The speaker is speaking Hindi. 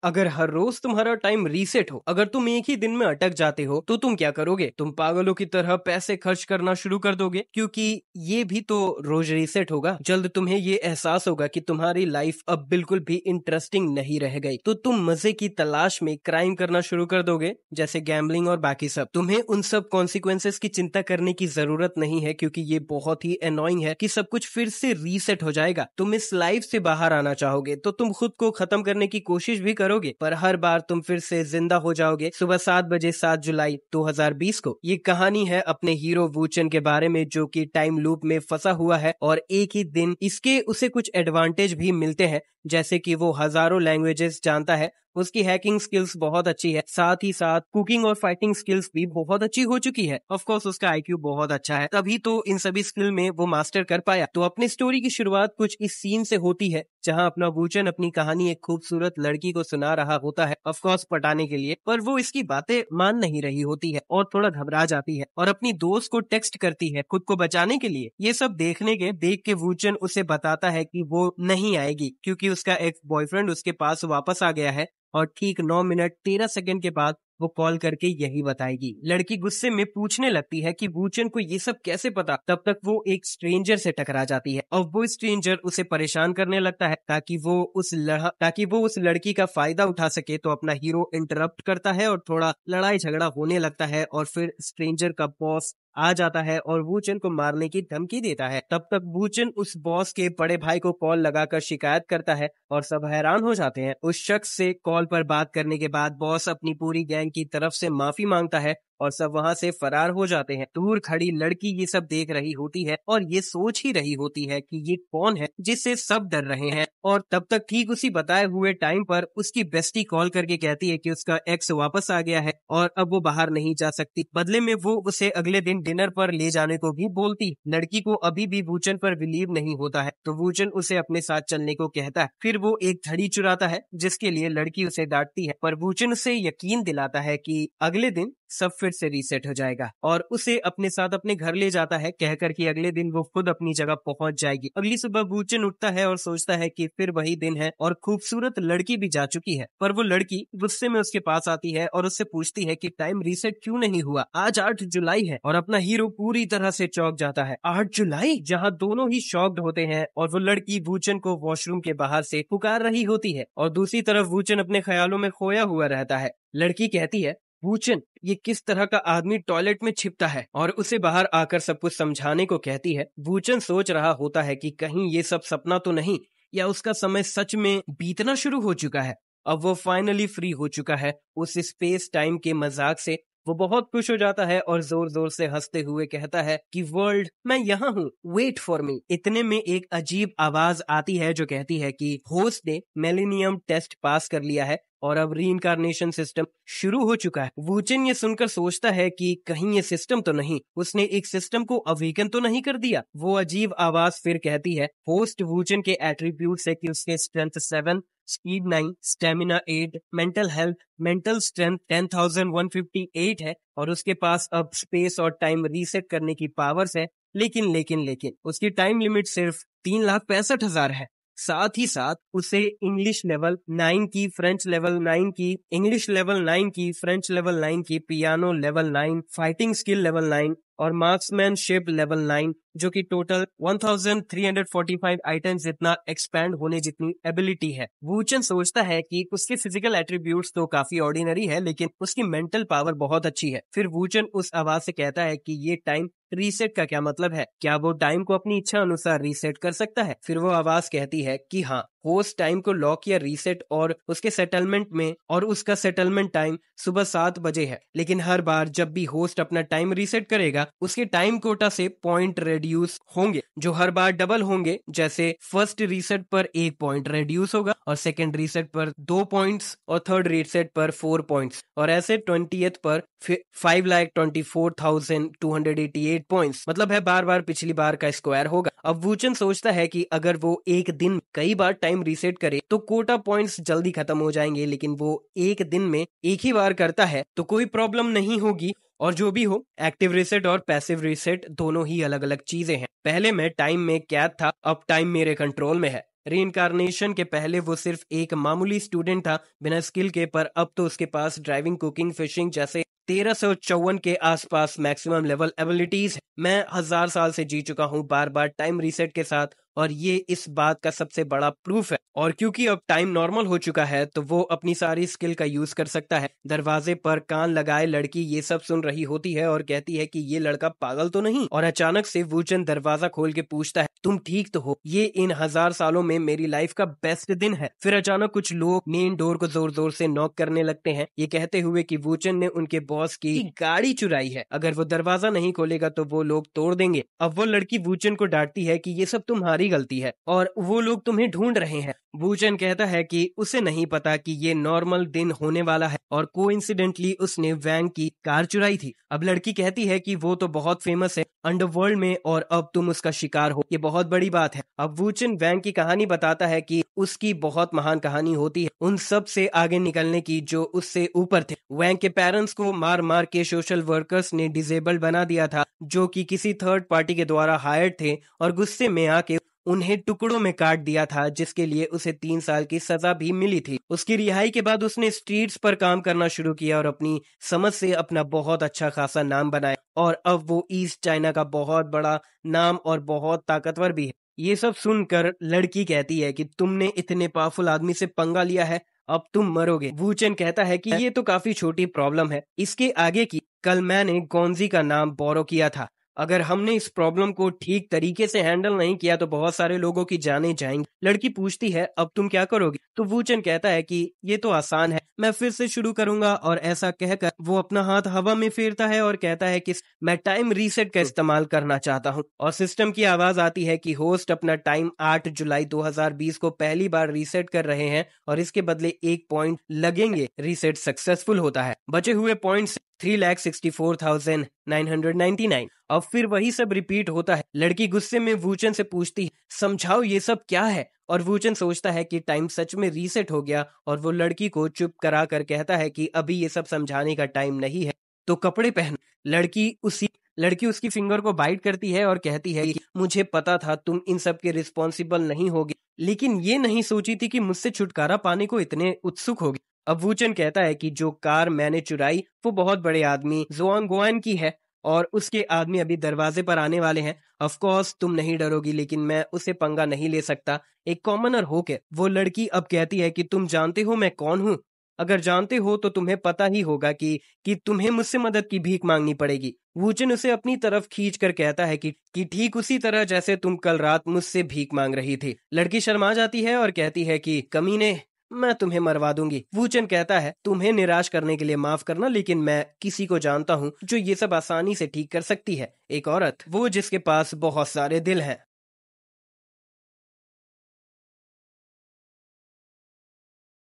अगर हर रोज तुम्हारा टाइम रीसेट हो, अगर तुम एक ही दिन में अटक जाते हो तो तुम क्या करोगे? तुम पागलों की तरह पैसे खर्च करना शुरू कर दोगे, क्योंकि ये भी तो रोज रीसेट होगा। जल्द तुम्हें ये एहसास होगा कि तुम्हारी लाइफ अब बिल्कुल भी इंटरेस्टिंग नहीं रह गई, तो तुम मजे की तलाश में क्राइम करना शुरू कर दोगे, जैसे गैम्बलिंग और बाकी सब। तुम्हें उन सब कॉन्सिक्वेंसेस की चिंता करने की जरूरत नहीं है, क्योंकि ये बहुत ही एनोइंग है कि सब कुछ फिर से रीसेट हो जाएगा। तुम इस लाइफ से बाहर आना चाहोगे तो तुम खुद को खत्म करने की कोशिश भी करोगे, पर हर बार तुम फिर से जिंदा हो जाओगे सुबह 7 बजे 7 जुलाई 2020 को। ये कहानी है अपने हीरो वूचन के बारे में, जो कि टाइम लूप में फंसा हुआ है और एक ही दिन इसके उसे कुछ एडवांटेज भी मिलते हैं, जैसे कि वो हजारों लैंग्वेजेस जानता है, उसकी हैकिंग स्किल्स बहुत अच्छी है, साथ ही साथ कुकिंग और फाइटिंग स्किल्स भी बहुत अच्छी हो चुकी है। ऑफ कोर्स उसका आईक्यू बहुत अच्छा है, तभी तो इन सभी स्किल में वो मास्टर कर पाया। तो अपनी स्टोरी की शुरुआत कुछ इस सीन से होती है, जहां अपना वूचन अपनी कहानी एक खूबसूरत लड़की को सुना रहा होता है, ऑफ कोर्स पटाने के लिए, पर वो इसकी बातें मान नहीं रही होती है और थोड़ा घबरा जाती है और अपनी दोस्त को टेक्स्ट करती है खुद को बचाने के लिए। ये सब देख के वूचन उसे बताता है कि वो नहीं आएगी, क्योंकि उसका एक्स बॉयफ्रेंड उसके पास वापस आ गया है और ठीक 9 मिनट 13 सेकंड के बाद वो कॉल करके यही बताएगी। लड़की गुस्से में पूछने लगती है कि वूचन को ये सब कैसे पता। तब तक वो एक स्ट्रेंजर से टकरा जाती है और वो स्ट्रेंजर उसे परेशान करने लगता है ताकि वो उस लड़की का फायदा उठा सके। तो अपना हीरो इंटरप्ट करता है और थोड़ा लड़ाई झगड़ा होने लगता है और फिर स्ट्रेंजर का बॉस आ जाता है और वूचन को मारने की धमकी देता है। तब तक वूचन उस बॉस के बड़े भाई को कॉल लगाकर शिकायत करता है और सब हैरान हो जाते हैं। उस शख्स से कॉल पर बात करने के बाद बॉस अपनी पूरी गैंग की तरफ से माफी मांगता है और सब वहां से फरार हो जाते हैं। दूर खड़ी लड़की ये सब देख रही होती है और ये सोच ही रही होती है कि ये कौन है जिससे सब डर रहे हैं। और तब तक ठीक उसी बताए हुए टाइम पर उसकी बेस्टी कॉल करके कहती है कि उसका एक्स वापस आ गया है और अब वो बाहर नहीं जा सकती। बदले में वो उसे अगले दिन डिनर पर ले जाने को भी बोलती। लड़की को अभी भी वूचन पर बिलीव नहीं होता है, तो वूचन उसे अपने साथ चलने को कहता है। फिर वो एक घड़ी चुराता है, जिसके लिए लड़की उसे डांटती है, पर वूचन उसे यकीन दिलाता है कि अगले दिन सब फिर से रीसेट हो जाएगा और उसे अपने साथ अपने घर ले जाता है, कहकर कि अगले दिन वो खुद अपनी जगह पहुंच जाएगी। अगली सुबह वूचन उठता है और सोचता है कि फिर वही दिन है और खूबसूरत लड़की भी जा चुकी है, पर वो लड़की गुस्से में उसके पास आती है और उससे पूछती है कि टाइम रीसेट क्यों नहीं हुआ। आज 8 जुलाई है और अपना हीरो पूरी तरह से चौंक जाता है। 8 जुलाई, जहां दोनों ही शॉक्ड होते हैं और वो लड़की वूचन को वॉशरूम के बाहर से पुकार रही होती है और दूसरी तरफ वूचन अपने ख्यालों में खोया हुआ रहता है। लड़की कहती है, वूचन, ये किस तरह का आदमी टॉयलेट में छिपता है, और उसे बाहर आकर सब कुछ समझाने को कहती है। वूचन सोच रहा होता है कि कहीं ये सब सपना तो नहीं, या उसका समय सच में बीतना शुरू हो चुका है। अब वो फाइनली फ्री हो चुका है उस स्पेस टाइम के मजाक से। वो बहुत खुश हो जाता है और जोर जोर से हंसते हुए कहता है कि वर्ल्ड, मैं यहाँ हूँ, वेट फॉर मी। इतने में एक अजीब आवाज आती है जो कहती है कि होस्ट ने मिलेनियम टेस्ट पास कर लिया है और अब रीइंकार्नेशन सिस्टम शुरू हो चुका है। वूचन ये सुनकर सोचता है कि कहीं ये सिस्टम तो नहीं, उसने एक सिस्टम को अवेकन तो नहीं कर दिया। वो अजीब आवाज फिर कहती है होस्ट वूचन के एट्रीब्यूट्स है कि उसके strength 7, speed 9, stamina 8, mental strength 10,158 है और उसके पास अब स्पेस और टाइम रीसेट करने की पावर्स है। लेकिन उसकी टाइम लिमिट सिर्फ 3,65,000 है। साथ ही साथ उसे इंग्लिश लेवल 9 की, फ्रेंच लेवल 9 की, इंग्लिश लेवल 9 की, फ्रेंच लेवल 9 की, piano level 9, fighting skill level 9 और मार्क्समैनशिप लेवल 9, जो कि टोटल 1345 आइटम्स जितना एक्सपैंड होने जितनी एबिलिटी है। वूचन सोचता है कि उसके फिजिकल एट्रीब्यूट्स तो काफी ऑर्डिनरी है, लेकिन उसकी मेंटल पावर बहुत अच्छी है। फिर वूचन उस आवाज से कहता है कि ये टाइम रीसेट का क्या मतलब है, क्या वो टाइम को अपनी इच्छा अनुसार रीसेट कर सकता है? फिर वो आवाज कहती है कि हाँ, होस्ट टाइम को लॉक या रीसेट और उसके सेटलमेंट में, और उसका सेटलमेंट टाइम सुबह 7 बजे है। लेकिन हर बार जब भी होस्ट अपना टाइम रीसेट करेगा, उसके टाइम कोटा से पॉइंट रेड्यूस होंगे, जो हर बार डबल होंगे। जैसे फर्स्ट रीसेट पर 1 पॉइंट रेड्यूस होगा और सेकंड रीसेट पर 2 पॉइंट्स और थर्ड रीसेट पर 4 पॉइंट्स, और ऐसे 20th पर 5,24,288 पॉइंट्स, मतलब है बार बार पिछली बार का स्क्वायर होगा। अब वूचन सोचता है कि अगर वो एक दिन कई बार टाइम रीसेट करे तो कोटा पॉइंट्स जल्दी खत्म हो जाएंगे, लेकिन वो एक दिन में एक ही बार करता है तो कोई प्रॉब्लम नहीं होगी। और जो भी हो, एक्टिव रीसेट और पैसिव रीसेट दोनों ही अलग अलग चीजें हैं। पहले मैं टाइम में कैद था, अब टाइम मेरे कंट्रोल में है। रीइंकार्नेशन के पहले वो सिर्फ एक मामूली स्टूडेंट था बिना स्किल के, पर अब तो उसके पास ड्राइविंग, कुकिंग, फिशिंग जैसे 1354 के आसपास मैक्सिमम लेवल एबिलिटीज है। मैं 1000 साल से जी चुका हूँ बार बार टाइम रीसेट के साथ, और ये इस बात का सबसे बड़ा प्रूफ है। और क्योंकि अब टाइम नॉर्मल हो चुका है तो वो अपनी सारी स्किल का यूज कर सकता है। दरवाजे पर कान लगाए लड़की ये सब सुन रही होती है और कहती है कि ये लड़का पागल तो नहीं। और अचानक से वूचन दरवाजा खोल के पूछता है, तुम ठीक तो हो? ये इन 1000 सालों में मेरी लाइफ का बेस्ट दिन है। फिर अचानक कुछ लोग मेन डोर को जोर जोर से नॉक करने लगते हैं, ये कहते हुए कि वूचन ने उनके बॉस की गाड़ी चुराई है, अगर वो दरवाजा नहीं खोलेगा तो वो लोग तोड़ देंगे। अब वो लड़की वूचन को डांटती है कि ये सब तुम्हारी गलती है और वो लोग तुम्हें ढूंढ रहे हैं। वूचन कहता है कि उसे नहीं पता कि ये नॉर्मल दिन होने वाला है और कोइंसिडेंटली उसने वैंग की कार चुराई थी। अब लड़की कहती है कि वो तो बहुत फेमस है अंडरवर्ल्ड में और अब तुम उसका शिकार हो, ये बहुत बड़ी बात है। अब वूचन वैंग की कहानी बताता है कि उसकी बहुत महान कहानी होती है उन सब से आगे निकलने की जो उससे ऊपर थे। वैंग के पेरेंट्स को मार मार के सोशल वर्कर्स ने डिसेबल बना दिया था, जो कि किसी थर्ड पार्टी के द्वारा हायर्ड थे, और गुस्से में आके उन्हें टुकड़ों में काट दिया था, जिसके लिए उसे 3 साल की सजा भी मिली थी। उसकी रिहाई के बाद उसने स्ट्रीट्स पर काम करना शुरू किया और अपनी समझ से अपना बहुत अच्छा खासा नाम बनाया, और अब वो ईस्ट चाइना का बहुत बड़ा नाम और बहुत ताकतवर भी है। ये सब सुनकर लड़की कहती है कि तुमने इतने पावरफुल आदमी से पंगा लिया है, अब तुम मरोगे। वूचन कहता है कि ये तो काफी छोटी प्रॉब्लम है, इसके आगे की कल मैंने गोंजी का नाम बोरो किया था। अगर हमने इस प्रॉब्लम को ठीक तरीके से हैंडल नहीं किया तो बहुत सारे लोगों की जानें जाएंगी। लड़की पूछती है, अब तुम क्या करोगे? तो वूचन कहता है कि ये तो आसान है, मैं फिर से शुरू करूंगा। और ऐसा कहकर वो अपना हाथ हवा में फेरता है और कहता है कि मैं टाइम रीसेट का इस्तेमाल करना चाहता हूँ। और सिस्टम की आवाज आती है कि होस्ट अपना टाइम 8 जुलाई 2020 को पहली बार रीसेट कर रहे हैं और इसके बदले 1 पॉइंट लगेंगे। रीसेट सक्सेसफुल होता है। बचे हुए पॉइंट्स 3,64,999। अब फिर वही सब रिपीट होता है। लड़की गुस्से में वूचन से पूछती है, समझाओ ये सब क्या है? और वूचन सोचता है कि टाइम सच में रीसेट हो गया, और वो लड़की को चुप करा कर कहता है कि अभी ये सब समझाने का टाइम नहीं है, तो कपड़े पहन। लड़की उसकी फिंगर को बाइट करती है और कहती है कि मुझे पता था तुम इन सब के रिस्पॉन्सिबल नहीं होगी, लेकिन ये नहीं सोची थी कि मुझसे छुटकारा पाने को इतने उत्सुक होगी। अब वूचन कहता है कि जो कार मैंने चुराई वो बहुत बड़े आदमी जुआंग गुआन की है और उसके आदमी अभी दरवाजे पर आने वाले हैं। ऑफ कोर्स तुम नहीं डरोगी, लेकिन मैं उसे पंगा नहीं ले सकता एक कॉमनर होके। वो लड़की अब कहती है कि तुम जानते हो मैं कौन हूँ? अगर जानते हो तो तुम्हें पता ही होगा कि तुम्हें मुझसे मदद की भीख मांगनी पड़ेगी। वूचन उसे अपनी तरफ खींच कर कहता है कि ठीक उसी तरह जैसे तुम कल रात मुझसे भीख मांग रही थी। लड़की शर्मा जाती है और कहती है कि कमीने, मैं तुम्हें मरवा दूंगी। वूचन कहता है, तुम्हें निराश करने के लिए माफ करना, लेकिन मैं किसी को जानता हूँ जो ये सब आसानी से ठीक कर सकती है। एक औरत, वो जिसके पास बहुत सारे दिल हैं।